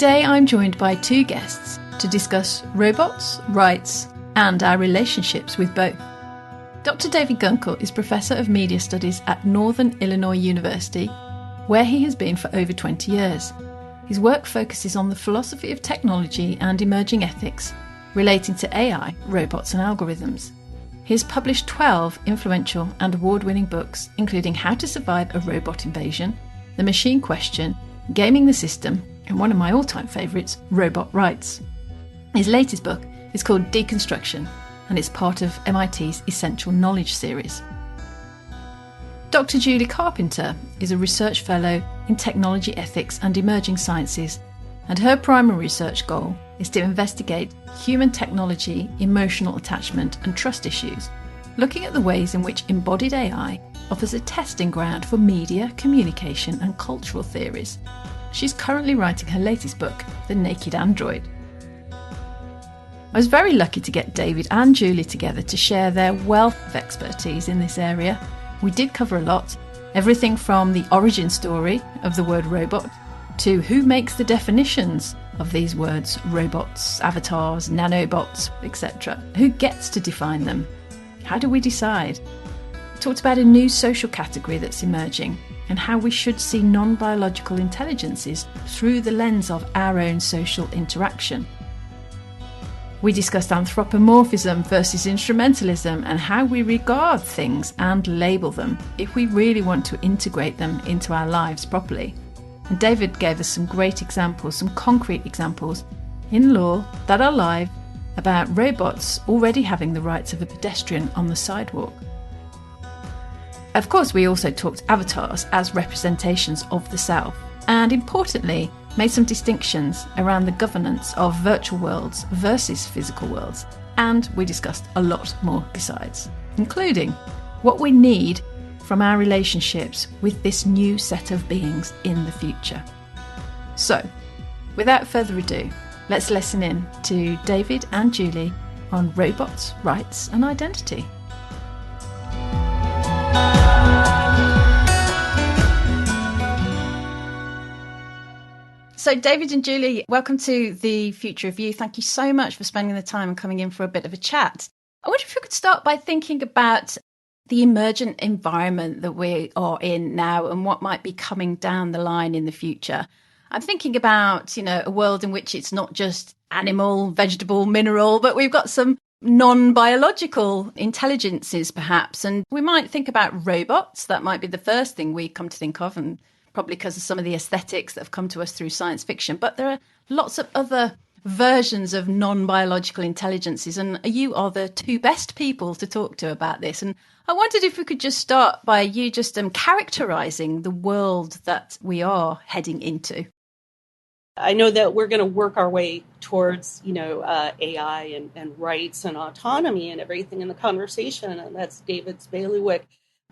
Today I'm joined by two guests to discuss robots, rights, and our relationships with both. Dr David Gunkel is Professor of Media Studies at Northern Illinois University, where he has been for over 20 years. His work focuses on the philosophy of technology and emerging ethics relating to AI, robots and algorithms. He has published 12 influential and award-winning books, including How to Survive a Robot Invasion, The Machine Question, Gaming the System, and one of my all-time favourites, Robot Rights. His latest book is called Deconstruction, and it's part of MIT's Essential Knowledge series. Dr Julie Carpenter is a research fellow in technology ethics and emerging sciences, and her primary research goal is to investigate human technology, emotional attachment and trust issues, looking at the ways in which embodied AI offers a testing ground for media, communication and cultural theories. She's currently writing her latest book, The Naked Android. I was very lucky to get David and Julie together to share their wealth of expertise in this area. We did cover a lot, everything from the origin story of the word robot to who makes the definitions of these words, robots, avatars, nanobots, etc. Who gets to define them? How do we decide? We talked about a new social category that's emerging and how we should see non-biological intelligences through the lens of our own social interaction. We discussed anthropomorphism versus instrumentalism and how we regard things and label them if we really want to integrate them into our lives properly. And David gave us some great examples, some concrete examples in law that are live about robots already having the rights of a pedestrian on the sidewalk. Of course, we also talked avatars as representations of the self, and importantly, made some distinctions around the governance of virtual worlds versus physical worlds. And we discussed a lot more besides, including what we need from our relationships with this new set of beings in the future. So, without further ado, let's listen in to David and Julie on robots, rights and identity. So David and Julie, welcome to the Future of You. Thank you so much for spending the time and coming in for a bit of a chat. I wonder if we could start by thinking about the emergent environment that we are in now and what might be coming down the line in the future. I'm thinking about, a world in which it's not just animal, vegetable, mineral, but we've got some non-biological intelligences perhaps. And we might think about robots. That might be the first thing we come to think of, and probably because of some of the aesthetics that have come to us through science fiction. But there are lots of other versions of non-biological intelligences, and you are the two best people to talk to about this. And I wondered if we could just start by you just characterising the world that we are heading into. I know that we're going to work our way towards, AI and rights and autonomy and everything in the conversation, and that's David's bailiwick.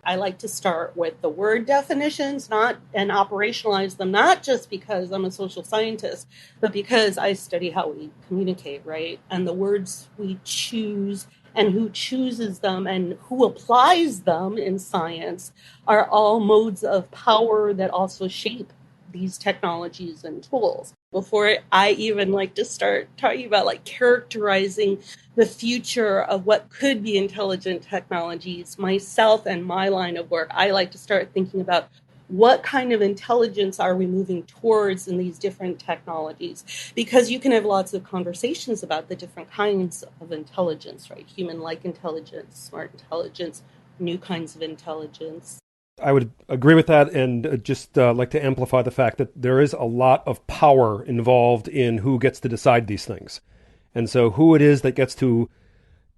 I like to start with the word definitions, and operationalize them, not just because I'm a social scientist, but because I study how we communicate, right? And the words we choose and who chooses them and who applies them in science are all modes of power that also shape these technologies and tools. Before I even like to start talking about characterizing the future of what could be intelligent technologies, myself and my line of work, I like to start thinking about what kind of intelligence are we moving towards in these different technologies? Because you can have lots of conversations about the different kinds of intelligence, right? Human-like intelligence, smart intelligence, new kinds of intelligence. I would agree with that, and just like to amplify the fact that there is a lot of power involved in who gets to decide these things. And so who it is that gets to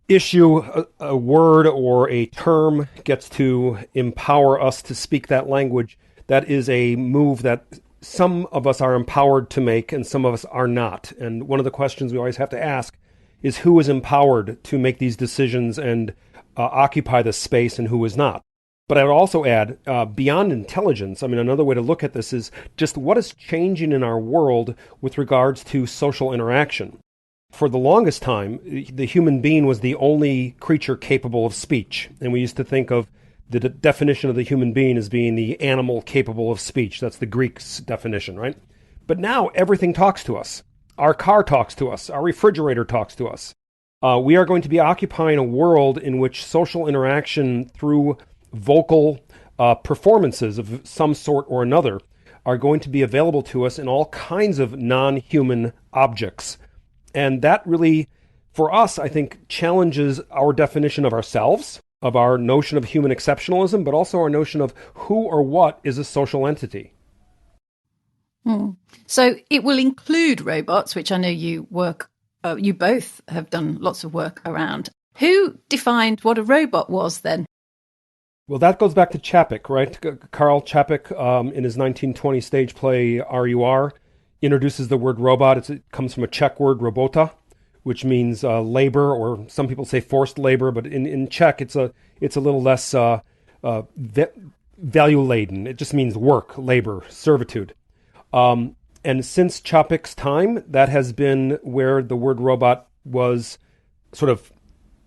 issue a word or a term, gets to empower us to speak that language, that is a move that some of us are empowered to make and some of us are not. And one of the questions we always have to ask is who is empowered to make these decisions and occupy this space and who is not. But I would also add, beyond intelligence, another way to look at this is just what is changing in our world with regards to social interaction. For the longest time, the human being was the only creature capable of speech. And we used to think of the definition of the human being as being the animal capable of speech. That's the Greek's definition, right? But now everything talks to us. Our car talks to us. Our refrigerator talks to us. We are going to be occupying a world in which social interaction through vocal performances of some sort or another are going to be available to us in all kinds of non-human objects. And that really, for us, I think, challenges our definition of ourselves, of our notion of human exceptionalism, but also our notion of who or what is a social entity. So it will include robots, which I know you both have done lots of work around. Who defined what a robot was then? Well, that goes back to Čapek, right? Karl Čapek, in his 1920 stage play RUR, introduces the word robot. It comes from a Czech word, robota, which means labor, or some people say forced labor, but in Czech it's a little less value-laden. It just means work, labor, servitude. And since Čapek's time, that has been where the word robot was sort of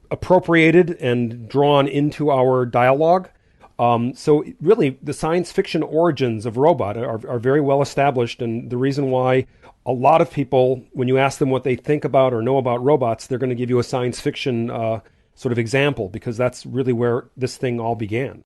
appropriated and drawn into our dialogue. So really, the science fiction origins of robot are very well established, and the reason why a lot of people, when you ask them what they think about or know about robots, they're going to give you a science fiction sort of example, because that's really where this thing all began.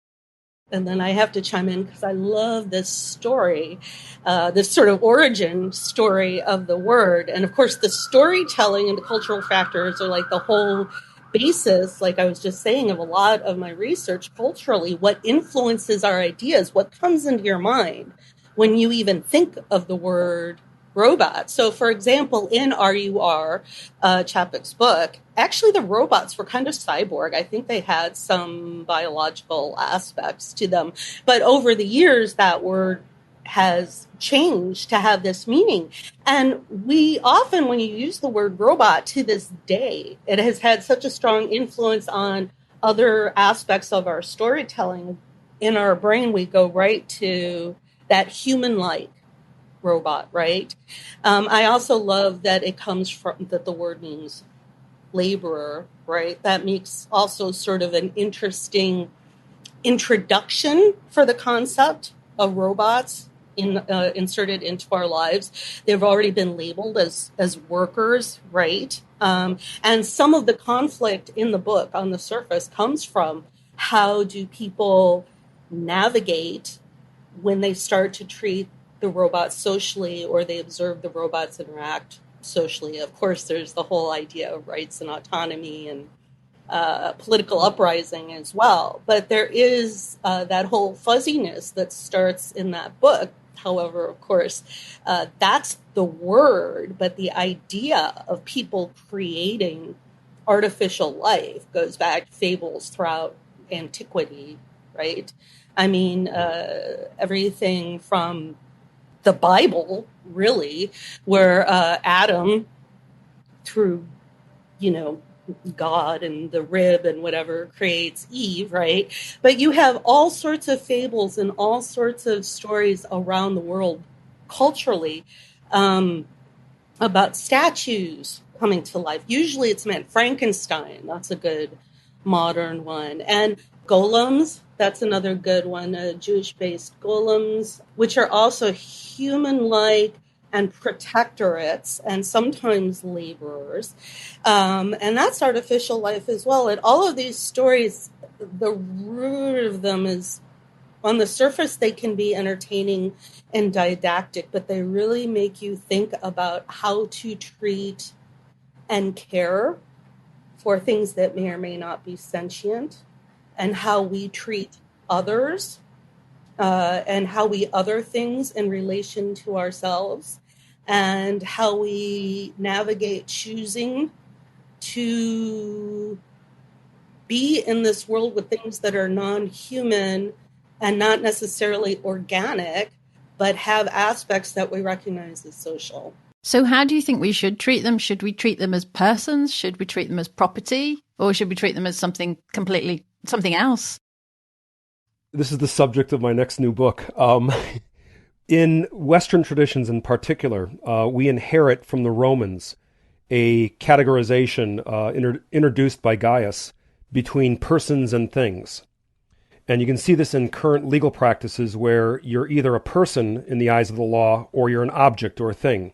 And then I have to chime in because I love this story, this sort of origin story of the word. And of course, the storytelling and the cultural factors are like the whole basis, like I was just saying, of a lot of my research culturally. What influences our ideas? What comes into your mind when you even think of the word robot? So, for example, in RUR, Čapek's book, actually the robots were kind of cyborg. I think they had some biological aspects to them. But over the years, that word has changed to have this meaning. And we often, when you use the word robot to this day, it has had such a strong influence on other aspects of our storytelling. In our brain, we go right to that human-like robot, right? I also love that it comes from, that the word means laborer, right? That makes also sort of an interesting introduction for the concept of robots inserted into our lives. They've already been labeled as workers, right? And some of the conflict in the book on the surface comes from how do people navigate when they start to treat the robots socially, or they observe the robots interact socially. Of course, there's the whole idea of rights and autonomy and political uprising as well. But there is that whole fuzziness that starts in that book. However, of course, that's the word, but the idea of people creating artificial life goes back to fables throughout antiquity, right? I mean, everything from the Bible, really, where Adam, through, God and the rib and whatever, creates Eve, right? But you have all sorts of fables and all sorts of stories around the world culturally about statues coming to life. Usually it's meant Frankenstein. That's a good modern one. And golems, that's another good one, Jewish-based golems, which are also human-like and protectorates and sometimes laborers. And that's artificial life as well. And all of these stories, the root of them is, on the surface, they can be entertaining and didactic, but they really make you think about how to treat and care for things that may or may not be sentient, and how we treat others, and how we other things in relation to ourselves, and how we navigate choosing to be in this world with things that are non-human and not necessarily organic, but have aspects that we recognize as social. So how do you think we should treat them? Should we treat them as persons? Should we treat them as property? Or should we treat them as something else? This is the subject of my next new book. In Western traditions in particular, we inherit from the Romans a categorization introduced by Gaius between persons and things. And you can see this in current legal practices where you're either a person in the eyes of the law or you're an object or a thing.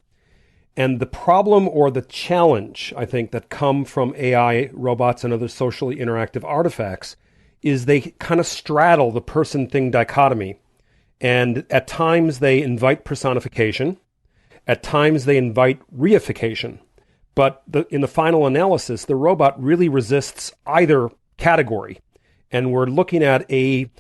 And the problem or the challenge, I think, that come from AI, robots, and other socially interactive artifacts is they kind of straddle the person-thing dichotomy. And at times they invite personification. At times they invite reification. But in the final analysis, the robot really resists either category. And we're looking at a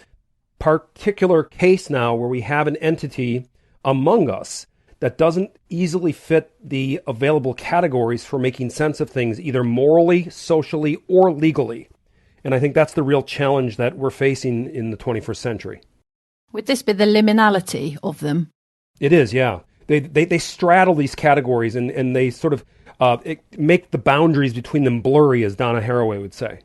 particular case now where we have an entity among us that doesn't easily fit the available categories for making sense of things, either morally, socially, or legally. And I think that's the real challenge that we're facing in the 21st century. Would this be the liminality of them? It is, yeah. They straddle these categories and they sort of make the boundaries between them blurry, as Donna Haraway would say.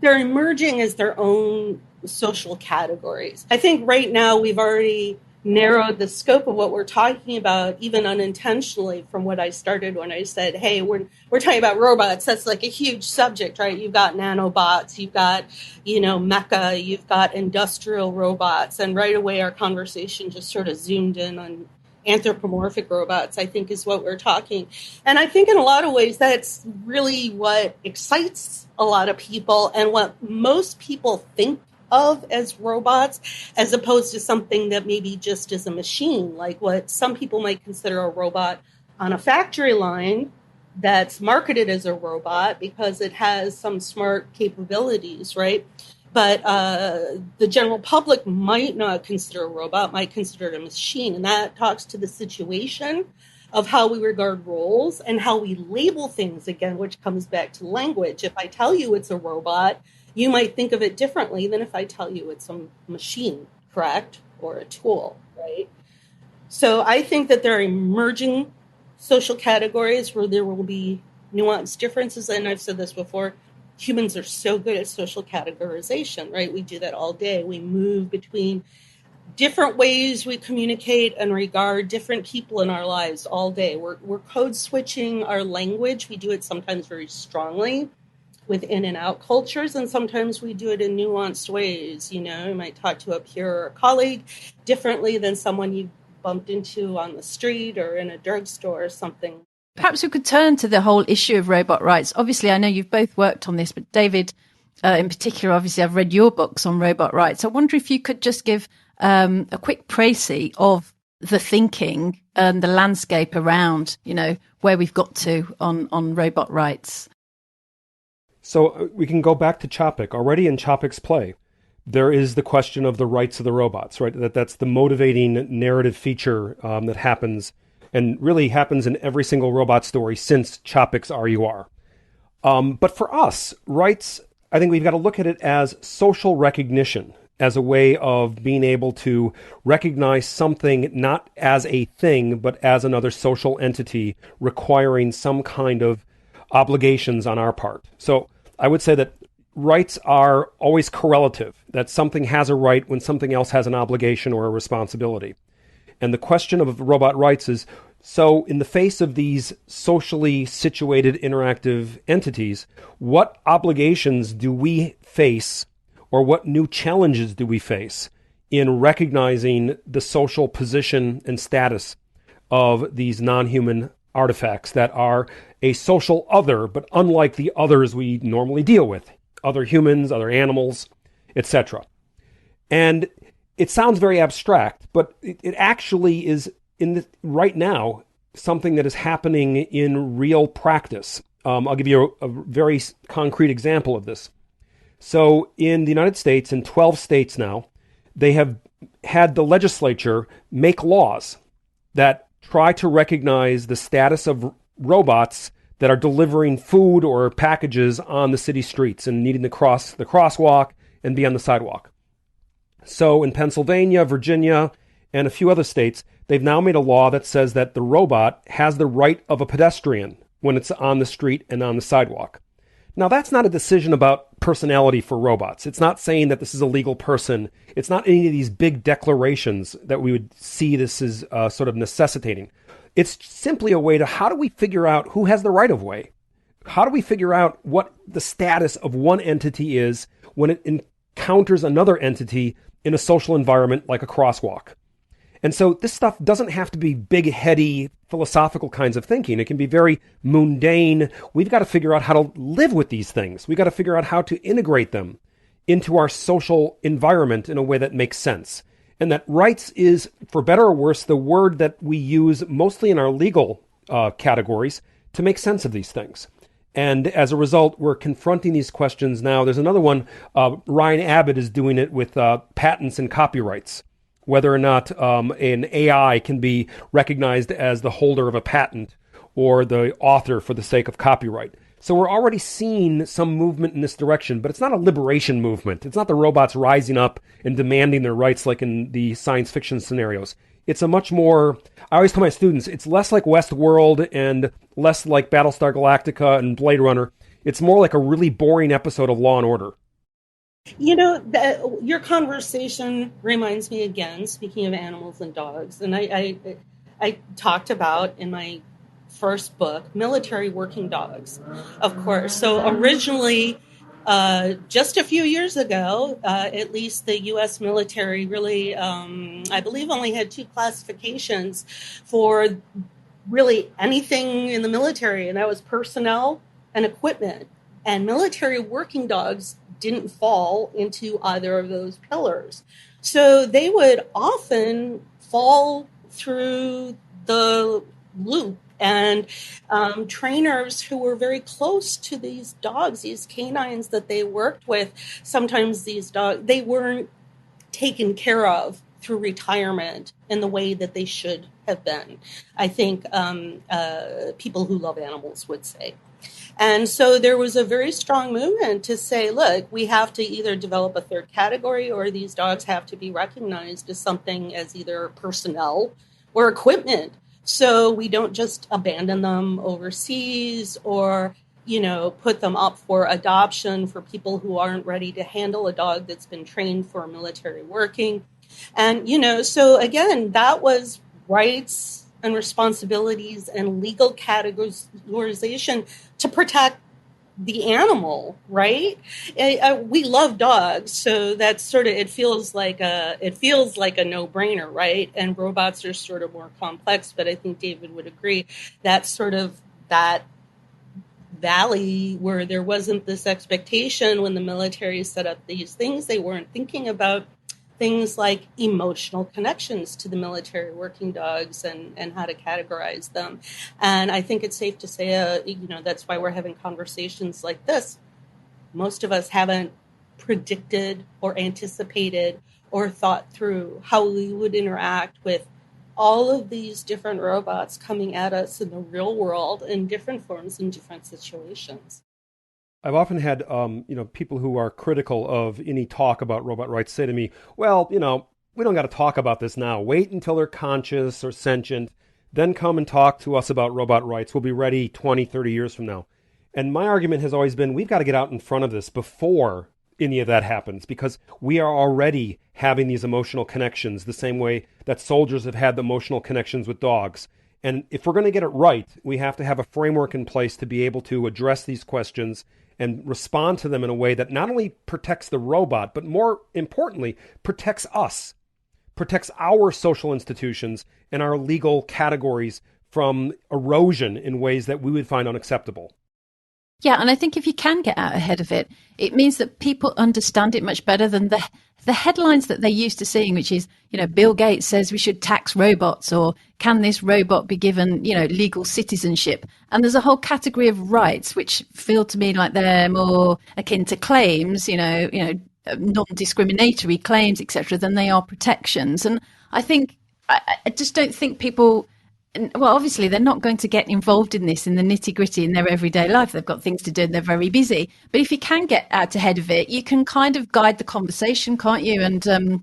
They're emerging as their own social categories. I think right now we've already narrowed the scope of what we're talking about, even unintentionally, from what I started when I said, hey, we're talking about robots. That's like a huge subject, right? You've got nanobots, you've got, mecha, you've got industrial robots. And right away, our conversation just sort of zoomed in on anthropomorphic robots, I think, is what we're talking. And I think in a lot of ways, that's really what excites a lot of people and what most people think of as robots, as opposed to something that maybe just is a machine, like what some people might consider a robot on a factory line that's marketed as a robot because it has some smart capabilities, right? But the general public might not consider a robot, might consider it a machine. And that talks to the situation of how we regard roles and how we label things, again, which comes back to language. If I tell you it's a robot, you might think of it differently than if I tell you it's a machine, correct? Or a tool, right? So I think that there are emerging social categories where there will be nuanced differences. And I've said this before, humans are so good at social categorization, right? We do that all day. We move between different ways we communicate and regard different people in our lives all day. We're code switching our language. We do it sometimes very strongly with in and out cultures, and sometimes we do it in nuanced ways. You might talk to a peer or a colleague differently than someone you bumped into on the street or in a drugstore or something. Perhaps we could turn to the whole issue of robot rights. Obviously, I know you've both worked on this, but David, in particular, obviously, I've read your books on robot rights. I wonder if you could just give a quick précis of the thinking and the landscape around, where we've got to on robot rights. So we can go back to Chopik. Already in Chopik's play, there is the question of the rights of the robots, right? That's the motivating narrative feature that happens and really happens in every single robot story since Chopik's RUR. But for us, rights, I think we've got to look at it as social recognition, as a way of being able to recognize something not as a thing, but as another social entity requiring some kind of obligations on our part. So I would say that rights are always correlative, that something has a right when something else has an obligation or a responsibility. And the question of robot rights is, so in the face of these socially situated interactive entities, what obligations do we face or what new challenges do we face in recognizing the social position and status of these non-human artifacts that are a social other, but unlike the others we normally deal with, other humans, other animals, etc. And it sounds very abstract, but it actually is right now something that is happening in real practice. I'll give you a very concrete example of this. So in the United States, in 12 states now, they have had the legislature make laws that try to recognize the status of robots that are delivering food or packages on the city streets and needing to cross the crosswalk and be on the sidewalk. So in Pennsylvania, Virginia, and a few other states, they've now made a law that says that the robot has the right of a pedestrian when it's on the street and on the sidewalk. Now, that's not a decision about personality for robots. It's not saying that this is a legal person. It's not any of these big declarations that we would see this as sort of necessitating. It's simply a way to, how do we figure out who has the right of way? How do we figure out what the status of one entity is when it counters another entity in a social environment like a crosswalk. And so this stuff doesn't have to be big, heady, philosophical kinds of thinking. It can be very mundane. We've got to figure out how to live with these things. We've got to figure out how to integrate them into our social environment in a way that makes sense. And that rights is, for better or worse, the word that we use mostly in our legal categories to make sense of these things. And as a result, we're confronting these questions now. There's another one. Ryan Abbott is doing it with patents and copyrights, whether or not an AI can be recognized as the holder of a patent or the author for the sake of copyright. So we're already seeing some movement in this direction, but it's not a liberation movement. It's not the robots rising up and demanding their rights like in the science fiction scenarios. It's a much more, I always tell my students, it's less like Westworld and less like Battlestar Galactica and Blade Runner. It's more like a really boring episode of Law and Order. You know, your conversation reminds me again, speaking of animals and dogs, and I talked about in my first book, military working dogs, of course. So originally, just a few years ago, at least the U.S. military really, I believe, only had two classifications for really anything in the military, and that was personnel and equipment. And military working dogs didn't fall into either of those pillars. So they would often fall through the loop. And trainers who were very close to these dogs, these canines that they worked with, sometimes these dogs, they weren't taken care of through retirement in the way that they should have been. I think people who love animals would say. And so there was a very strong movement to say, look, we have to either develop a third category or these dogs have to be recognized as something as either personnel or equipment. So we don't just abandon them overseas or, you know, put them up for adoption for people who aren't ready to handle a dog that's been trained for military working. And, you know, so again, that was rights and responsibilities and legal categorization to protect the animal, right? We love dogs, so that's sort of it feels like a no-brainer, right? And robots are sort of more complex, but I think David would agree that's sort of that valley where there wasn't this expectation when the military set up these things. They weren't thinking about things like emotional connections to the military working dogs and how to categorize them. And I think it's safe to say, you know, that's why we're having conversations like this. Most of us haven't predicted or anticipated or thought through how we would interact with all of these different robots coming at us in the real world in different forms, in different situations. I've often had, people who are critical of any talk about robot rights say to me, well, you know, we don't got to talk about this now. Wait until they're conscious or sentient, then come and talk to us about robot rights. We'll be ready 20, 30 years from now. And my argument has always been, we've got to get out in front of this before any of that happens, because we are already having these emotional connections the same way that soldiers have had the emotional connections with dogs. And if we're going to get it right, we have to have a framework in place to be able to address these questions and respond to them in a way that not only protects the robot, but more importantly, protects us, protects our social institutions and our legal categories from erosion in ways that we would find unacceptable. Yeah, and I think if you can get out ahead of it, it means that people understand it much better than the headlines that they're used to seeing, which is, you know, Bill Gates says we should tax robots, or can this robot be given, you know, legal citizenship? And there's a whole category of rights which feel to me like they're more akin to claims, non-discriminatory claims, etc., than they are protections. And I think I just don't think people. Well, obviously, they're not going to get involved in this in the nitty-gritty in their everyday life. They've got things to do and they're very busy. But if you can get out ahead of it, you can kind of guide the conversation, can't you? And to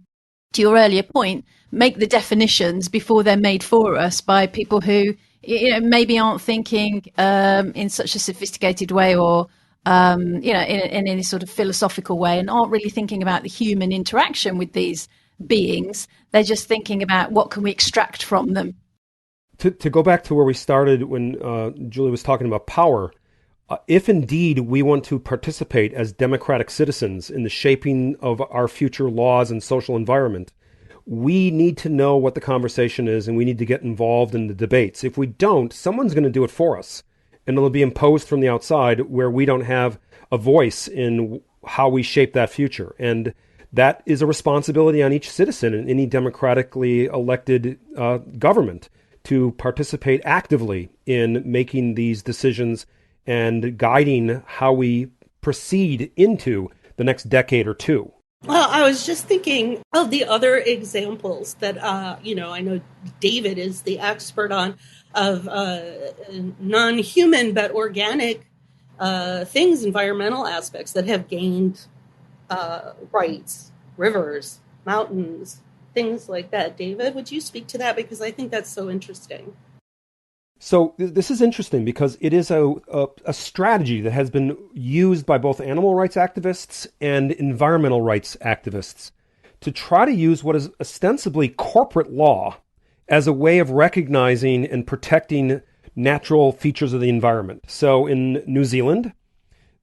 your earlier point, make the definitions before they're made for us by people who, you know, maybe aren't thinking in such a sophisticated way or, in any sort of philosophical way, and aren't really thinking about the human interaction with these beings. They're just thinking about what can we extract from them. To go back to where we started when Julie was talking about power, If indeed we want to participate as democratic citizens in the shaping of our future laws and social environment, we need to know what the conversation is, and we need to get involved in the debates. If we don't, someone's going to do it for us, and it'll be imposed from the outside where we don't have a voice in how we shape that future. And that is a responsibility on each citizen in any democratically elected government to participate actively in making these decisions and guiding how we proceed into the next decade or two. Well, I was just thinking of the other examples that, I know David is the expert on, of non-human but organic things, environmental aspects that have gained rights, rivers, mountains, things like that. David, would you speak to that? Because I think that's so interesting. So this is interesting because it is a strategy that has been used by both animal rights activists and environmental rights activists to try to use what is ostensibly corporate law as a way of recognizing and protecting natural features of the environment. So in New Zealand,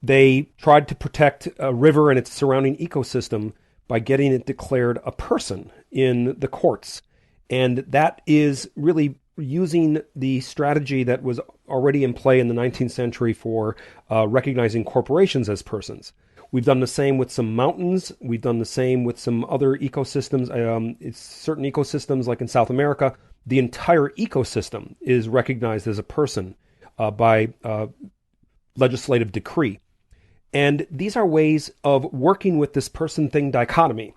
they tried to protect a river and its surrounding ecosystem by getting it declared a person in the courts. And that is really using the strategy that was already in play in the 19th century for recognizing corporations as persons. We've done the same with some mountains. We've done the same with some other ecosystems. It's certain ecosystems, like in South America, the entire ecosystem is recognized as a person by legislative decree. And these are ways of working with this person-thing dichotomy.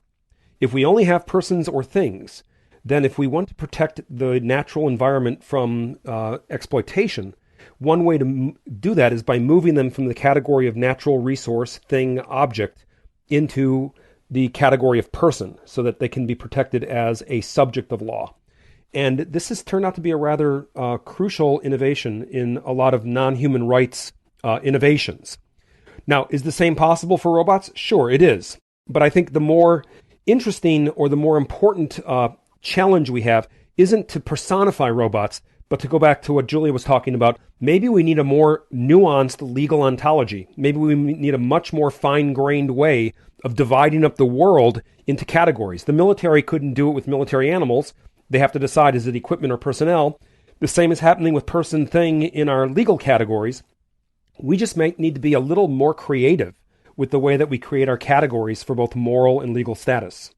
If we only have persons or things, then if we want to protect the natural environment from exploitation, one way to do that is by moving them from the category of natural resource, thing, object, into the category of person, so that they can be protected as a subject of law. And this has turned out to be a rather crucial innovation in a lot of non-human rights innovations. Now, is the same possible for robots? Sure, it is. But I think the more interesting or the more important challenge we have isn't to personify robots, but to go back to what Julia was talking about. Maybe we need a more nuanced legal ontology. Maybe we need a much more fine-grained way of dividing up the world into categories. The military couldn't do it with military animals. They have to decide, is it equipment or personnel? The same is happening with person thing in our legal categories. We just might need to be a little more creative with the way that we create our categories for both moral and legal status.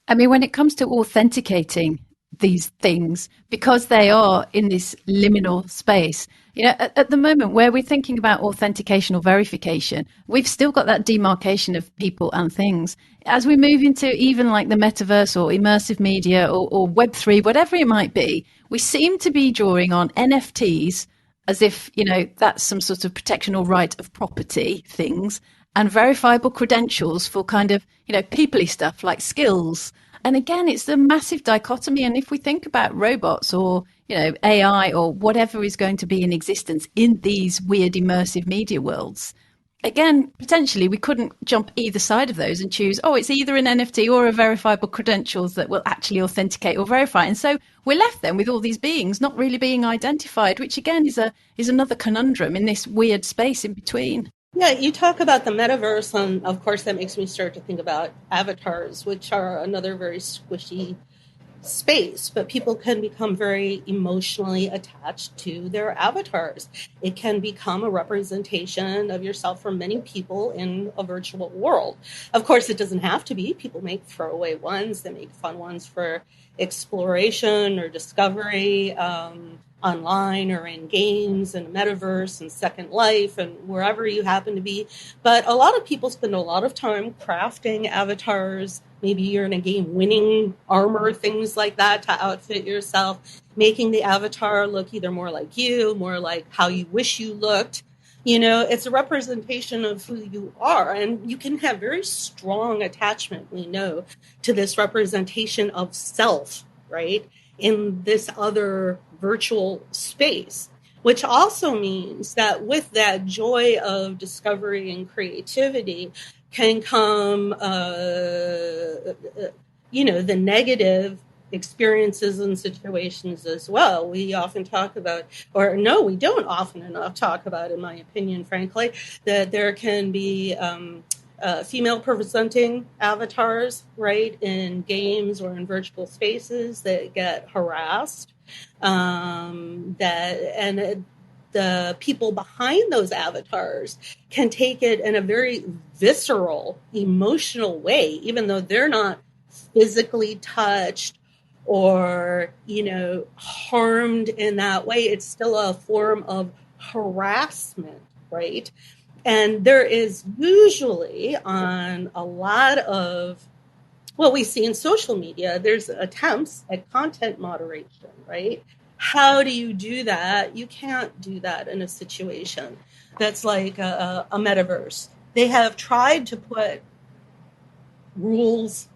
I mean, when it comes to authenticating these things, because they are in this liminal space, at the moment where we're thinking about authentication or verification, we've still got that demarcation of people and things. As we move into even like the metaverse or immersive media or Web3, whatever it might be, we seem to be drawing on NFTs as if, that's some sort of protection or right of property things, and verifiable credentials for kind of, people-y stuff like skills. And again, it's the massive dichotomy. And if we think about robots or, AI or whatever is going to be in existence in these weird immersive media worlds, again, potentially we couldn't jump either side of those and choose, it's either an NFT or a verifiable credentials that will actually authenticate or verify. And so we're left then with all these beings not really being identified, which again is another conundrum in this weird space in between. Yeah, you talk about the metaverse, and of course that makes me start to think about avatars, which are another very squishy space, but people can become very emotionally attached to their avatars. It can become a representation of yourself for many people in a virtual world. Of course, it doesn't have to be. People make throwaway ones. They make fun ones for exploration or discovery, online or in games and metaverse and Second Life and wherever you happen to be. But a lot of people spend a lot of time crafting avatars. Maybe you're in a game winning armor, things like that to outfit yourself, making the avatar look either more like you, more like how you wish you looked. It's a representation of who you are. And you can have very strong attachment, we know, to this representation of self, right, in this other virtual space, which also means that with that joy of discovery and creativity can come, the negative experiences and situations as well. We often talk about, or no, we don't often enough talk about, in my opinion, frankly, that there can be female presenting avatars, right, in games or in virtual spaces that get harassed. The people behind those avatars can take it in a very visceral, emotional way, even though they're not physically touched or, harmed in that way. It's still a form of harassment, right? And there is usually on a lot of what we see in social media, there's attempts at content moderation, right? How do you do that? You can't do that in a situation that's like a metaverse. They have tried to put rules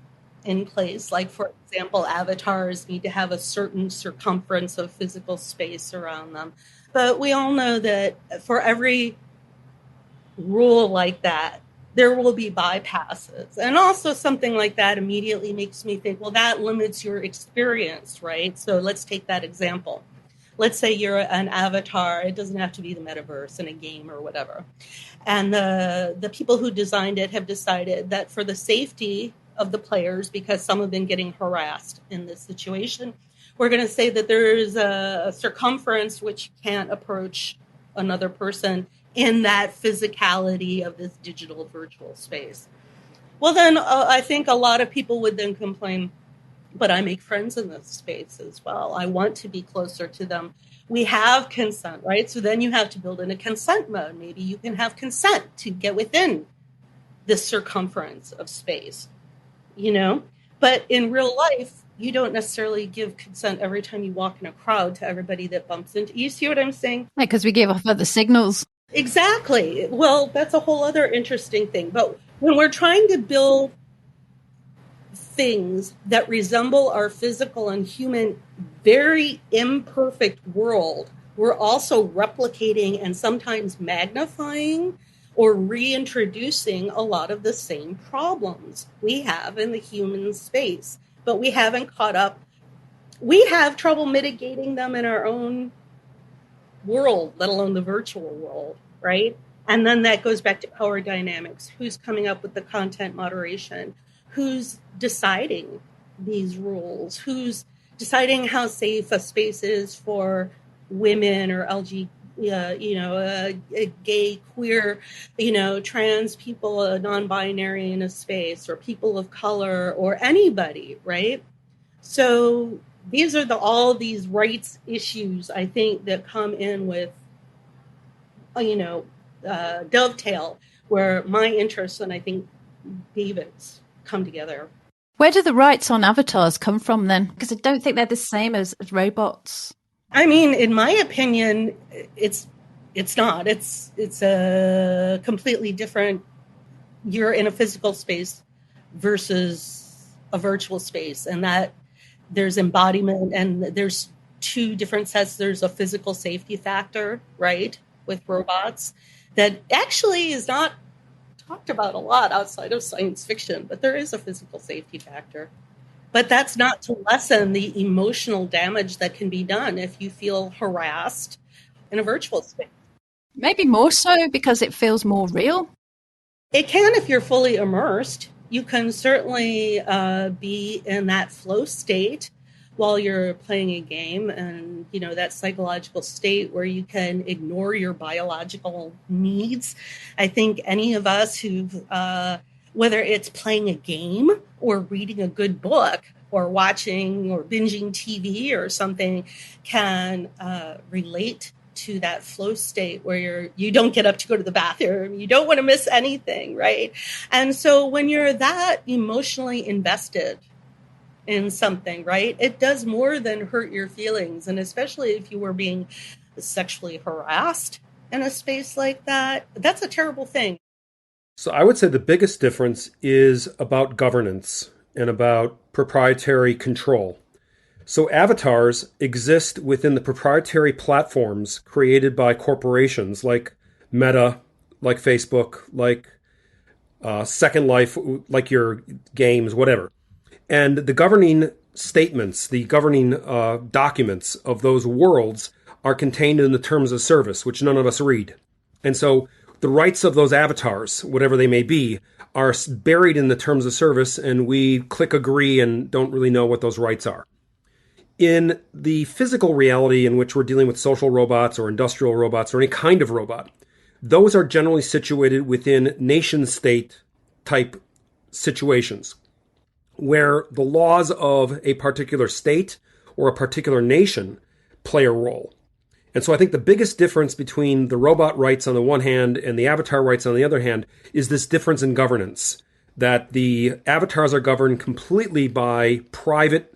in place, like, for example, avatars need to have a certain circumference of physical space around them. But we all know that for every rule like that, there will be bypasses. And also something like that immediately makes me think, well, that limits your experience, right? So let's take that example. Let's say you're an avatar. It doesn't have to be the metaverse in a game or whatever. And the people who designed it have decided that for the safety of the players, because some have been getting harassed in this situation, we're going to say that there's a circumference which you can't approach another person in that physicality of this digital virtual space. Well, then I think a lot of people would then complain, but I make friends in this space as well. I want to be closer to them. We have consent, right? So then you have to build in a consent mode. Maybe you can have consent to get within this circumference of space, But in real life, you don't necessarily give consent every time you walk in a crowd to everybody that bumps into you. See what I'm saying? Because we give off other signals. Exactly. Well, that's a whole other interesting thing. But when we're trying to build things that resemble our physical and human, very imperfect world, we're also replicating and sometimes magnifying or reintroducing a lot of the same problems we have in the human space. But we haven't caught up. We have trouble mitigating them in our own world, let alone the virtual world, right? And then that goes back to power dynamics. Who's coming up with the content moderation? Who's deciding these rules? Who's deciding how safe a space is for women or gay, queer, trans people, non-binary in a space, or people of color, or anybody, right? So these are all these rights issues, I think, that come in with, dovetail, where my interests and I think David's come together. Where do the rights on avatars come from then? Because I don't think they're the same as robots. I mean, in my opinion, it's not. It's a completely different. You're in a physical space versus a virtual space, and that there's embodiment, and there's two different sets. There's a physical safety factor, right, with robots that actually is not talked about a lot outside of science fiction, but there is a physical safety factor. But that's not to lessen the emotional damage that can be done if you feel harassed in a virtual space. Maybe more so because it feels more real. It can if you're fully immersed. You can certainly be in that flow state while you're playing a game, and that psychological state where you can ignore your biological needs. I think any of us who've whether it's playing a game or reading a good book or watching or binging TV or something can relate to that flow state where you don't get up to go to the bathroom. You don't want to miss anything, right? And so when you're that emotionally invested in something, right, it does more than hurt your feelings. And especially if you were being sexually harassed in a space like that, that's a terrible thing. So I would say the biggest difference is about governance and about proprietary control. So avatars exist within the proprietary platforms created by corporations like Meta, like Facebook, like Second Life, like your games, whatever. And the governing statements, the governing documents of those worlds are contained in the terms of service, which none of us read. And so the rights of those avatars, whatever they may be, are buried in the terms of service, and we click agree and don't really know what those rights are. In the physical reality in which we're dealing with social robots or industrial robots or any kind of robot, those are generally situated within nation-state type situations where the laws of a particular state or a particular nation play a role. And so I think the biggest difference between the robot rights on the one hand and the avatar rights on the other hand is this difference in governance, that the avatars are governed completely by private,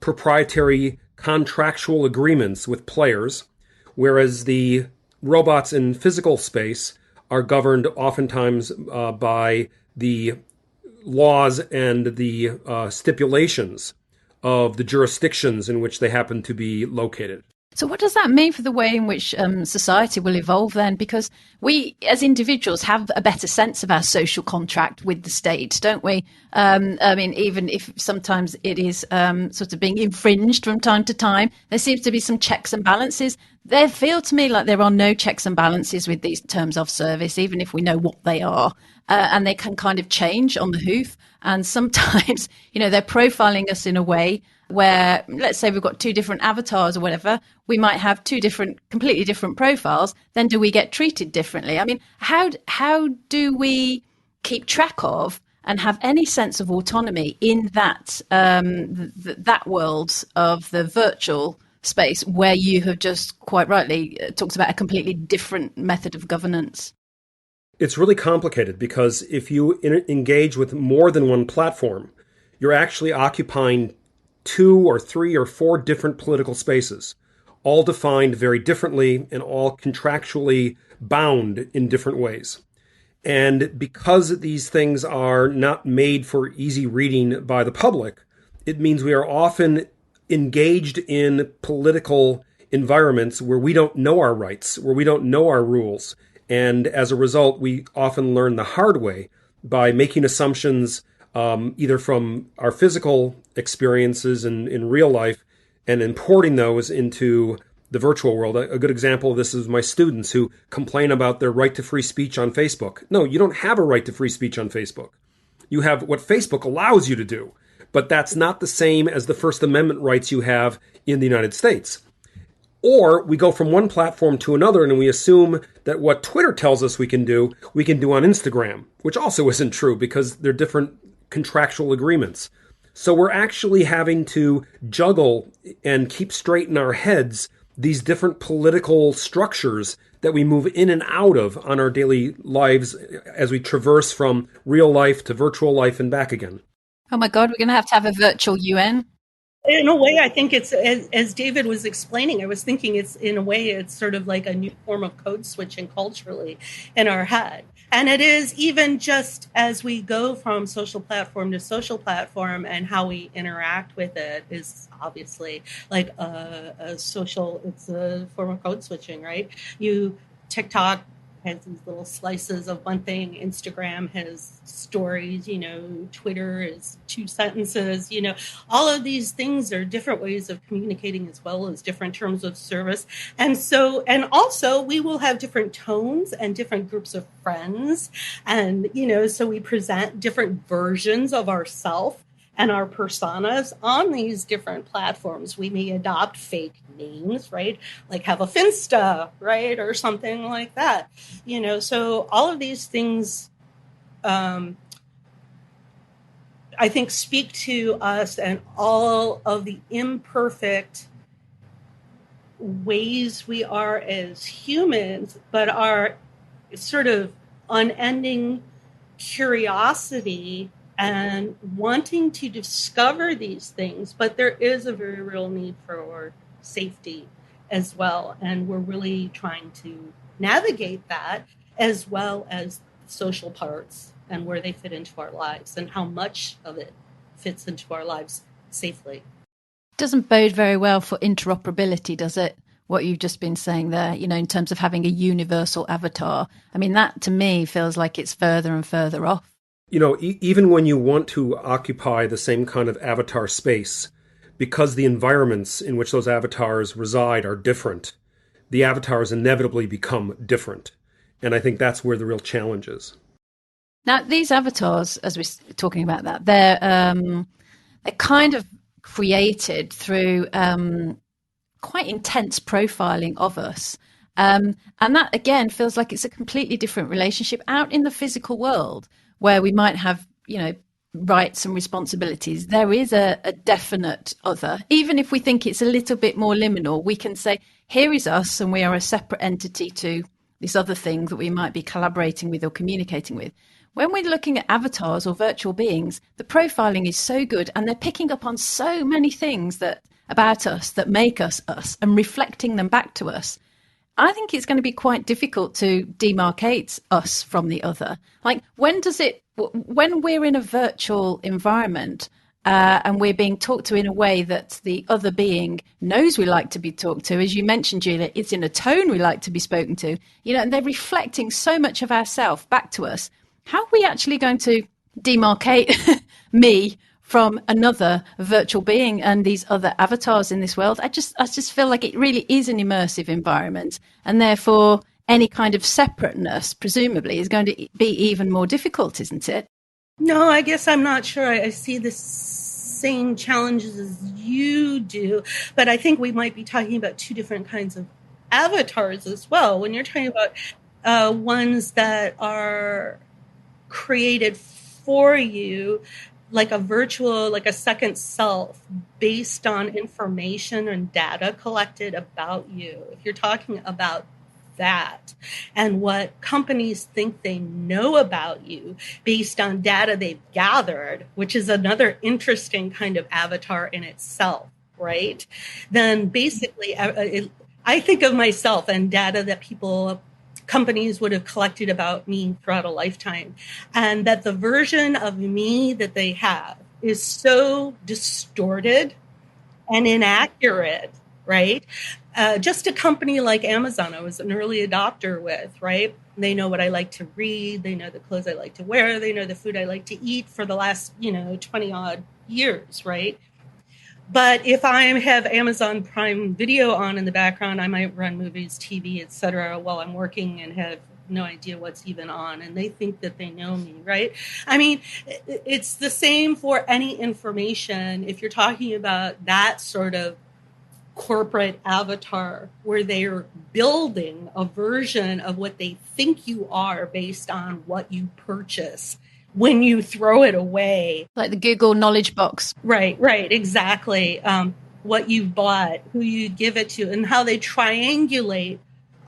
proprietary, contractual agreements with players, whereas the robots in physical space are governed oftentimes by the laws and the stipulations of the jurisdictions in which they happen to be located. So what does that mean for the way in which society will evolve then? Because we, as individuals, have a better sense of our social contract with the state, don't we? I mean, even if sometimes it is sort of being infringed from time to time, there seems to be some checks and balances. They feel to me like there are no checks and balances with these terms of service, even if we know what they are. And they can kind of change on the hoof. And sometimes, they're profiling us in a way where, let's say we've got two different avatars or whatever, we might have two completely different profiles. Then do we get treated differently? I mean, how do we keep track of and have any sense of autonomy in that that world of the virtual space where you have just quite rightly talked about a completely different method of governance? It's really complicated because if you engage with more than one platform, you're actually occupying 2 or 3 or 4 different political spaces, all defined very differently and all contractually bound in different ways. And because these things are not made for easy reading by the public, it means we are often engaged in political environments where we don't know our rights, where we don't know our rules. And as a result, we often learn the hard way by making assumptions either from our physical experiences in real life and importing those into the virtual world. A good example of this is my students who complain about their right to free speech on Facebook. No, you don't have a right to free speech on Facebook. You have what Facebook allows you to do, but that's not the same as the First Amendment rights you have in the United States. Or we go from one platform to another and we assume that what Twitter tells us we can do on Instagram, which also isn't true because they're different contractual agreements. So we're actually having to juggle and keep straight in our heads these different political structures that we move in and out of on our daily lives as we traverse from real life to virtual life and back again. Oh my God, we're going to have a virtual UN. In a way, I think it's, as David was explaining, I was thinking it's sort of like a new form of code switching culturally in our head. And it is even just as we go from social platform to social platform and how we interact with it is obviously like it's a form of code switching, right? TikTok has these little slices of one thing. Instagram has stories, Twitter is 2 sentences, all of these things are different ways of communicating as well as different terms of service. And also we will have different tones and different groups of friends. And, so we present different versions of ourselves and our personas on these different platforms. We may adopt fake names, right? Like have a Finsta, right? Or something like that. So all of these things, I think, speak to us and all of the imperfect ways we are as humans, but our sort of unending curiosity and wanting to discover these things. But there is a very real need for safety as well. And we're really trying to navigate that as well as social parts and where they fit into our lives and how much of it fits into our lives safely. Doesn't bode very well for interoperability, does it? What you've just been saying there, in terms of having a universal avatar. I mean, that to me feels like it's further and further off. Even when you want to occupy the same kind of avatar space, because the environments in which those avatars reside are different, the avatars inevitably become different. And I think that's where the real challenge is. Now, these avatars, as we're talking about that, they're kind of created through quite intense profiling of us. And that, again, feels like it's a completely different relationship out in the physical world where we might have, rights and responsibilities. There is a definite other. Even if we think it's a little bit more liminal, we can say, here is us and we are a separate entity to this other thing that we might be collaborating with or communicating with. When we're looking at avatars or virtual beings, the profiling is so good and they're picking up on so many things about us that make us us and reflecting them back to us. I think it's going to be quite difficult to demarcate us from the other. Like, when we're in a virtual environment and we're being talked to in a way that the other being knows we like to be talked to, as you mentioned, Julia, it's in a tone we like to be spoken to, and they're reflecting so much of ourselves back to us. How are we actually going to demarcate me from another virtual being and these other avatars in this world? I just feel like it really is an immersive environment, and therefore any kind of separateness, presumably, is going to be even more difficult, isn't it? No, I guess I'm not sure. I see the same challenges as you do, but I think we might be talking about two different kinds of avatars as well. When you're talking about ones that are created for you, like a virtual, like a second self based on information and data collected about you. If you're talking about that and what companies think they know about you based on data they've gathered, which is another interesting kind of avatar in itself, right? Then basically, I think of myself and data that companies would have collected about me throughout a lifetime, and that the version of me that they have is so distorted and inaccurate, right? Just a company like Amazon, I was an early adopter with, right? They know what I like to read. They know the clothes I like to wear. They know the food I like to eat for the last, 20 odd years, right? But if I have Amazon Prime Video on in the background, I might run movies, TV, etc., while I'm working and have no idea what's even on. And they think that they know me, right? I mean, it's the same for any information. If you're talking about that sort of corporate avatar where they're building a version of what they think you are based on what you purchase when you throw it away. Like the Google knowledge box. Right, exactly. What you bought, who you give it to, and how they triangulate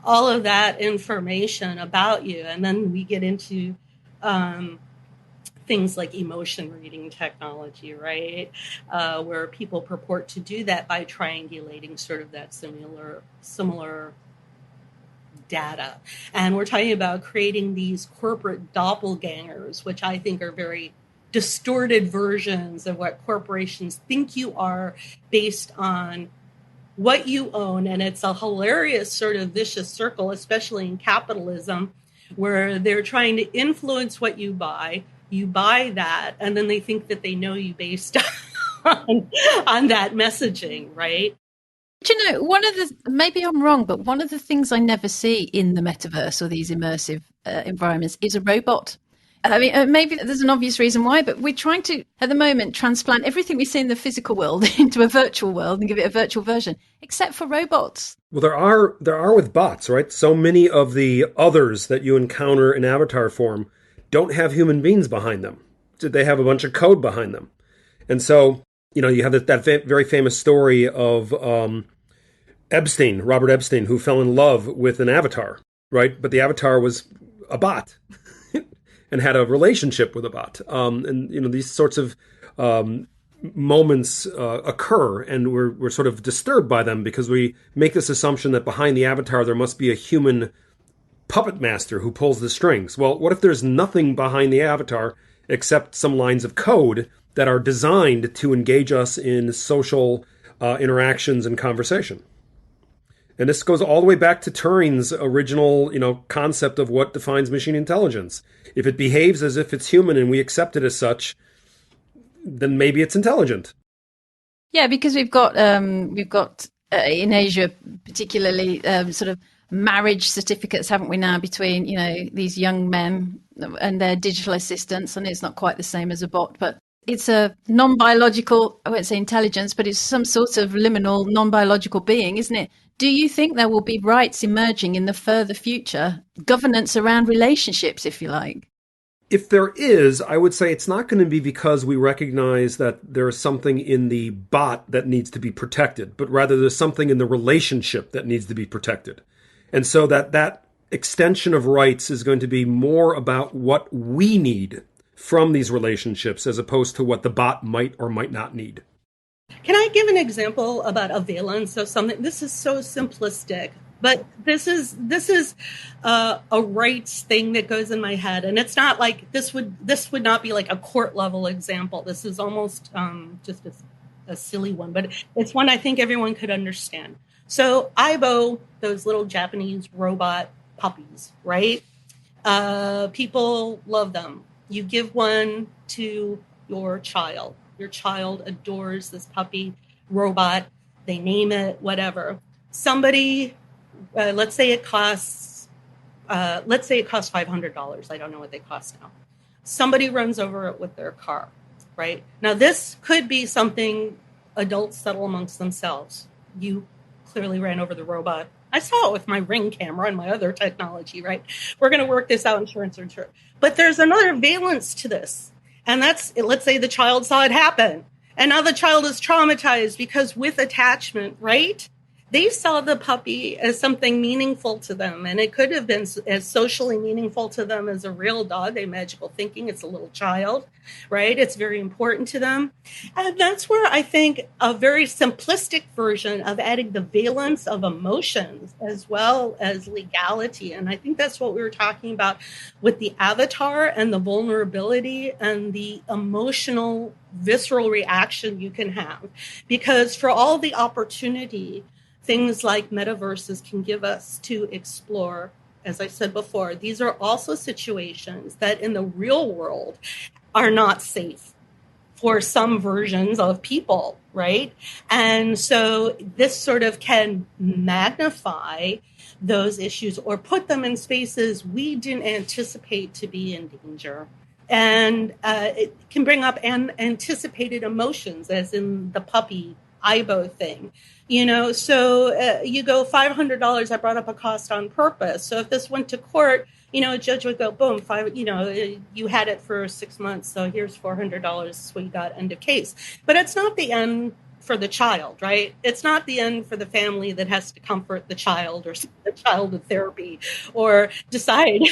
all of that information about you. And then we get into things like emotion reading technology, right? Where people purport to do that by triangulating sort of that similar data. And we're talking about creating these corporate doppelgangers, which I think are very distorted versions of what corporations think you are based on what you own. And it's a hilarious sort of vicious circle, especially in capitalism, where they're trying to influence what you buy that, and then they think that they know you based on that messaging, right? Do you know, maybe I'm wrong, but one of the things I never see in the metaverse or these immersive environments is a robot. I mean, maybe there's an obvious reason why, but we're trying to, at the moment, transplant everything we see in the physical world into a virtual world and give it a virtual version, except for robots. Well, there are with bots, right? So many of the others that you encounter in avatar form don't have human beings behind them. They have a bunch of code behind them. And so, you have that very famous story of Robert Epstein, who fell in love with an avatar, right? But the avatar was a bot and had a relationship with a bot. And these sorts of moments occur, and we're sort of disturbed by them because we make this assumption that behind the avatar there must be a human puppet master who pulls the strings. Well, what if there's nothing behind the avatar except some lines of code that are designed to engage us in social interactions and conversation? And this goes all the way back to Turing's original, concept of what defines machine intelligence. If it behaves as if it's human and we accept it as such, then maybe it's intelligent. Yeah, because we've got in Asia particularly sort of marriage certificates, haven't we now, between these young men and their digital assistants, and it's not quite the same as a bot, but it's a non-biological, I won't say intelligence, but it's some sort of liminal non-biological being, isn't it? Do you think there will be rights emerging in the further future, governance around relationships, if you like? If there is, I would say it's not going to be because we recognize that there is something in the bot that needs to be protected, but rather there's something in the relationship that needs to be protected. And so that extension of rights is going to be more about what we need from these relationships as opposed to what the bot might or might not need. Can I give an example about a valence of something? This is so simplistic, but this is a rights thing that goes in my head, and it's not like this would not be like a court level example. This is almost just a silly one, but it's one I think everyone could understand. So Aibo, those little Japanese robot puppies, right? People love them. You give one to your child. Your child adores this puppy robot. They name it, whatever. Somebody, let's say it costs $500. I don't know what they cost now. Somebody runs over it with their car, right? Now, this could be something adults settle amongst themselves. You clearly ran over the robot. I saw it with my Ring camera and my other technology, right? We're going to work this out, insurance. But there's another valence to this. And that's, let's say the child saw it happen. And now the child is traumatized because with attachment, right? They saw the puppy as something meaningful to them. And it could have been as socially meaningful to them as a real dog. They magical thinking. It's a little child, right? It's very important to them. And that's where I think a very simplistic version of adding the valence of emotions as well as legality. And I think that's what we were talking about with the avatar and the vulnerability and the emotional, visceral reaction you can have. Because for all the opportunity things like metaverses can give us to explore, as I said before, these are also situations that in the real world are not safe for some versions of people, right? And so this sort of can magnify those issues or put them in spaces we didn't anticipate to be in danger. And it can bring up anticipated emotions, as in the puppy Aibo thing. So you go $500. I brought up a cost on purpose. So if this went to court, a judge would go, boom, you had it for 6 months. So here's $400. That's what you got, end of case. But it's not the end for the child, right? It's not the end for the family that has to comfort the child or send the child to therapy or decide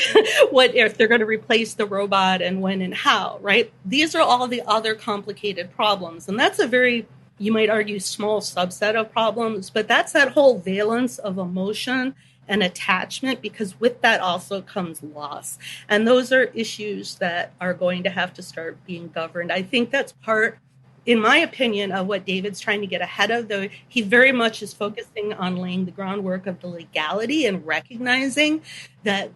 what if they're going to replace the robot and when and how, right? These are all the other complicated problems. And that's a very, you might argue, small subset of problems, but that's that whole valence of emotion and attachment, because with that also comes loss. And those are issues that are going to have to start being governed. I think that's part, in my opinion, of what David's trying to get ahead of, though he very much is focusing on laying the groundwork of the legality and recognizing that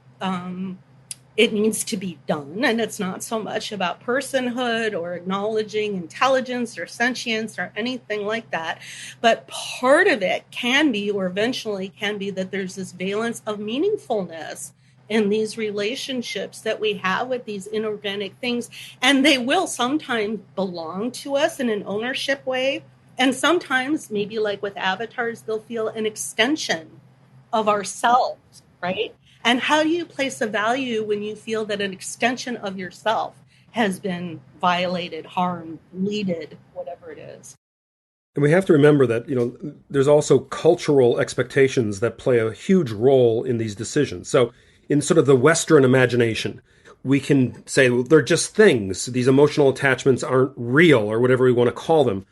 it needs to be done. And it's not so much about personhood or acknowledging intelligence or sentience or anything like that. But part of it can be, or eventually can be, that there's this valence of meaningfulness in these relationships that we have with these inorganic things. And they will sometimes belong to us in an ownership way. And sometimes, maybe like with avatars, they'll feel an extension of ourselves, right? And how do you place a value when you feel that an extension of yourself has been violated, harmed, deleted, whatever it is? And we have to remember that, there's also cultural expectations that play a huge role in these decisions. So in sort of the Western imagination, we can say, well, they're just things. These emotional attachments aren't real, or whatever we want to call them.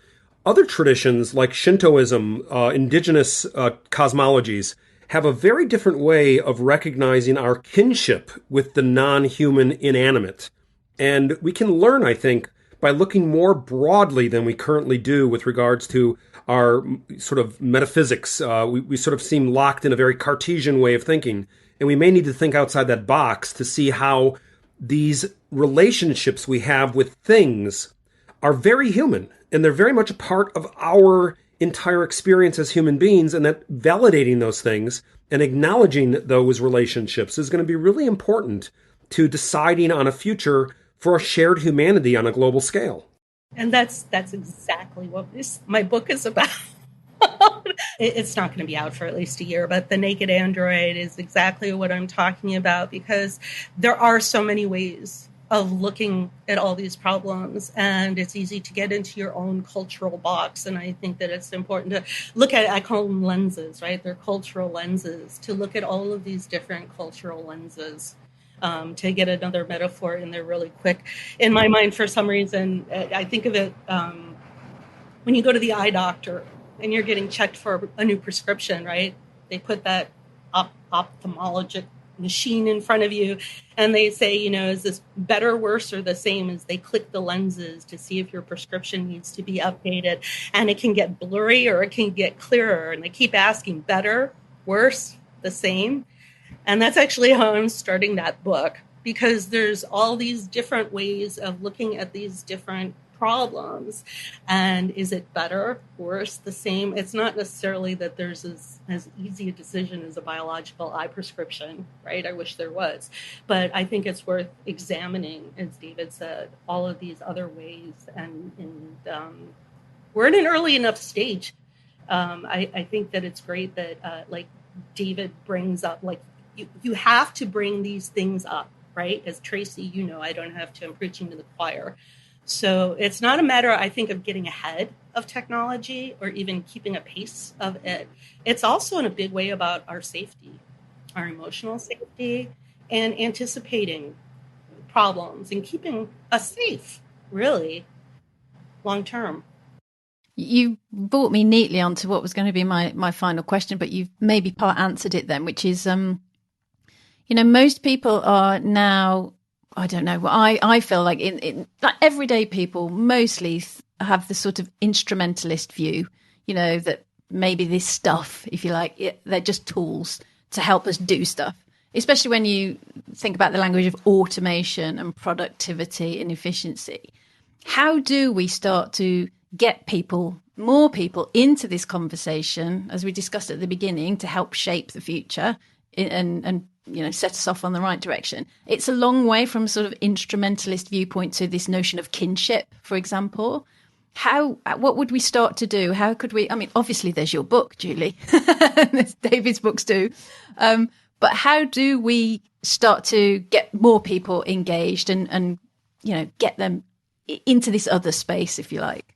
Other traditions like Shintoism, indigenous cosmologies, have a very different way of recognizing our kinship with the non-human inanimate. And we can learn, I think, by looking more broadly than we currently do with regards to our sort of metaphysics. We sort of seem locked in a very Cartesian way of thinking. And we may need to think outside that box to see how these relationships we have with things are very human. and they're very much a part of our entire experience as human beings, and that validating those things and acknowledging those relationships is going to be really important to deciding on a future for a shared humanity on a global scale. And that's exactly what my book is about. It's not going to be out for at least a year, but The Naked Android is exactly what I'm talking about, because there are so many ways of looking at all these problems, and it's easy to get into your own cultural box. And I think that it's important to look at, I call them lenses, right? They're cultural lenses, to look at all of these different cultural lenses. To get another metaphor in there really quick. In my mind, for some reason, I think of it when you go to the eye doctor and you're getting checked for a new prescription, right? They put that ophthalmologic machine in front of you and they say, is this better, worse, or the same? As they click the lenses to see if your prescription needs to be updated. And it can get blurry or it can get clearer. And they keep asking, better, worse, the same? And that's actually how I'm starting that book, because there's all these different ways of looking at these different problems. And is it better, worse, the same? It's not necessarily that there's as easy a decision as a biological eye prescription, right? I wish there was. But I think it's worth examining, as David said, all of these other ways. And we're in an early enough stage. I think that it's great that, like David brings up, like, you have to bring these things up, right? As Tracy, I don't have to, I'm preaching to the choir. So it's not a matter, I think, of getting ahead of technology or even keeping a pace of it. It's also in a big way about our safety, our emotional safety, and anticipating problems and keeping us safe, really, long term. You brought me neatly onto what was going to be my final question, but you've maybe part answered it then, which is, most people are now, I don't know, I feel like in like everyday people mostly have the sort of instrumentalist view, that maybe this stuff, if you like, they're just tools to help us do stuff, especially when you think about the language of automation and productivity and efficiency. How do we start to get more people into this conversation, as we discussed at the beginning, to help shape the future and set us off on the right direction? It's a long way from sort of instrumentalist viewpoint to this notion of kinship, for example. What would we start to do? How could we, obviously there's your book, Julie, there's David's books too. But how do we start to get more people engaged and get them into this other space, if you like?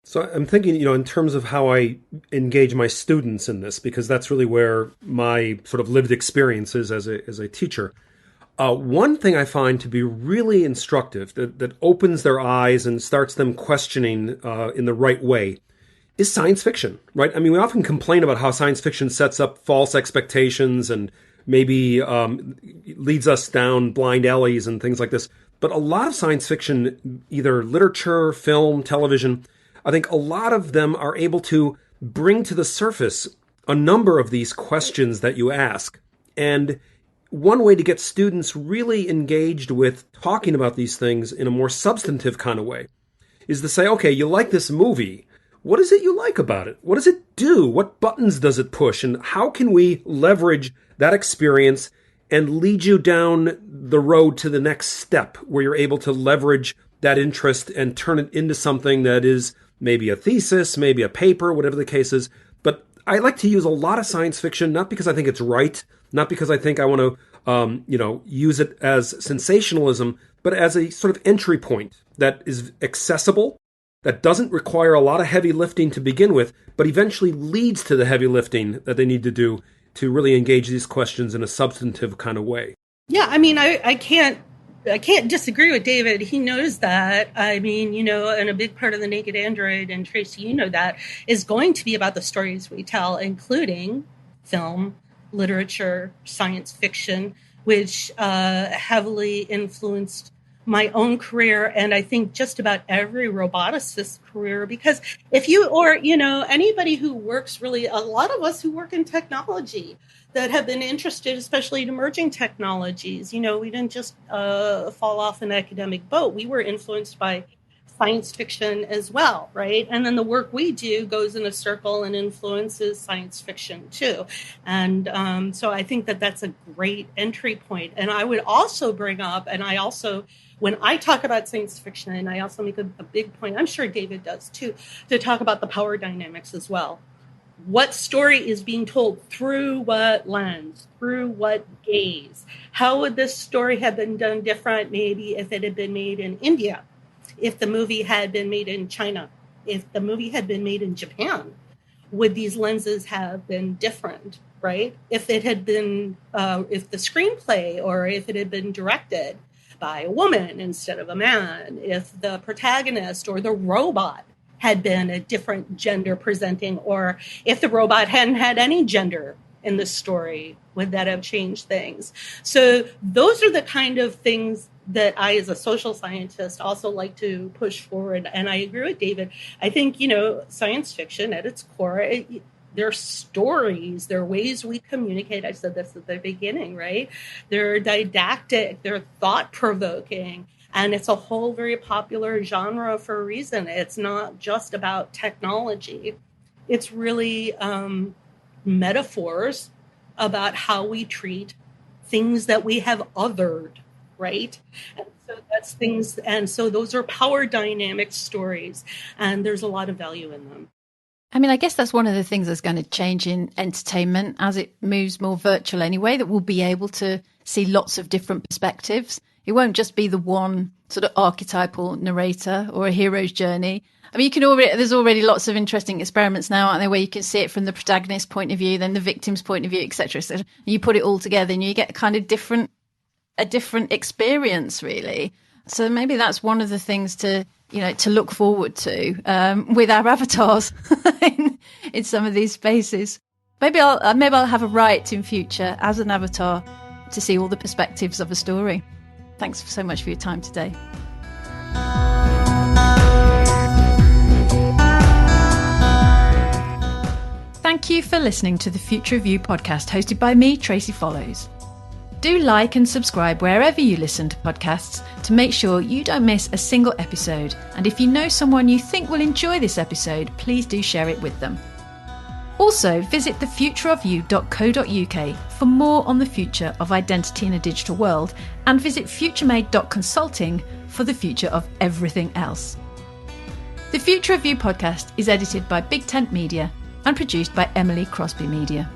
So I'm thinking, in terms of how I engage my students in this, because that's really where my sort of lived experience is as a teacher. One thing I find to be really instructive, that opens their eyes and starts them questioning in the right way, is science fiction, right? We often complain about how science fiction sets up false expectations and maybe leads us down blind alleys and things like this. But a lot of science fiction, either literature, film, television, I think a lot of them are able to bring to the surface a number of these questions that you ask. And one way to get students really engaged with talking about these things in a more substantive kind of way is to say, okay, you like this movie. What is it you like about it? What does it do? What buttons does it push? And how can we leverage that experience and lead you down the road to the next step where you're able to leverage that interest and turn it into something that is maybe a thesis, maybe a paper, whatever the case is. But I like to use a lot of science fiction, not because I think it's right, not because I think I want to, use it as sensationalism, but as a sort of entry point that is accessible, that doesn't require a lot of heavy lifting to begin with, but eventually leads to the heavy lifting that they need to do to really engage these questions in a substantive kind of way. Yeah, I can't disagree with David. He knows that. And a big part of The Naked Android, and Tracy, that, is going to be about the stories we tell, including film, literature, science fiction, which heavily influenced my own career, and I think just about every roboticist's career, because anybody who works, really, a lot of us who work in technology that have been interested, especially in emerging technologies, we didn't just fall off an academic boat. We were influenced by science fiction as well, right? And then the work we do goes in a circle and influences science fiction too. And so I think that that's a great entry point. And I would also bring up, and I also, when I talk about science fiction, and I also make a big point, I'm sure David does too, to talk about the power dynamics as well. What story is being told through what lens, through what gaze? How would this story have been done different maybe if it had been made in India, if the movie had been made in China, if the movie had been made in Japan? Would these lenses have been different, right? If it had been, if the screenplay or if it had been directed by a woman instead of a man, if the protagonist or the robot had been a different gender presenting, or if the robot hadn't had any gender in the story, would that have changed things? So those are the kind of things that I, as a social scientist, also like to push forward. And I agree with David. I think, science fiction at its core, they're stories, they're ways we communicate. I said this at the beginning, right? They're didactic, they're thought-provoking. And it's a whole very popular genre for a reason. It's not just about technology. It's really metaphors about how we treat things that we have othered, right? And so that's things, and so those are power dynamic stories, and there's a lot of value in them. I mean, I guess that's one of the things that's going to change in entertainment as it moves more virtual anyway, that we'll be able to see lots of different perspectives. It won't just be the one sort of archetypal narrator or a hero's journey. I mean, there's already lots of interesting experiments now, aren't there, where you can see it from the protagonist's point of view, then the victim's point of view, etc. So you put it all together and you get kind of a different experience, really. So maybe that's one of the things to look forward to with our avatars in some of these spaces. Maybe I'll have a right in future as an avatar to see all the perspectives of a story. Thanks so much for your time today. Thank you for listening to the Future of You podcast, hosted by me, Tracy Follows. Do like and subscribe wherever you listen to podcasts to make sure you don't miss a single episode. And if you know someone you think will enjoy this episode, please do share it with them. Also, visit thefutureofyou.co.uk for more on the future of identity in a digital world, and visit futuremade.consulting for the future of everything else. The Future of You podcast is edited by Big Tent Media and produced by Emily Crosby Media.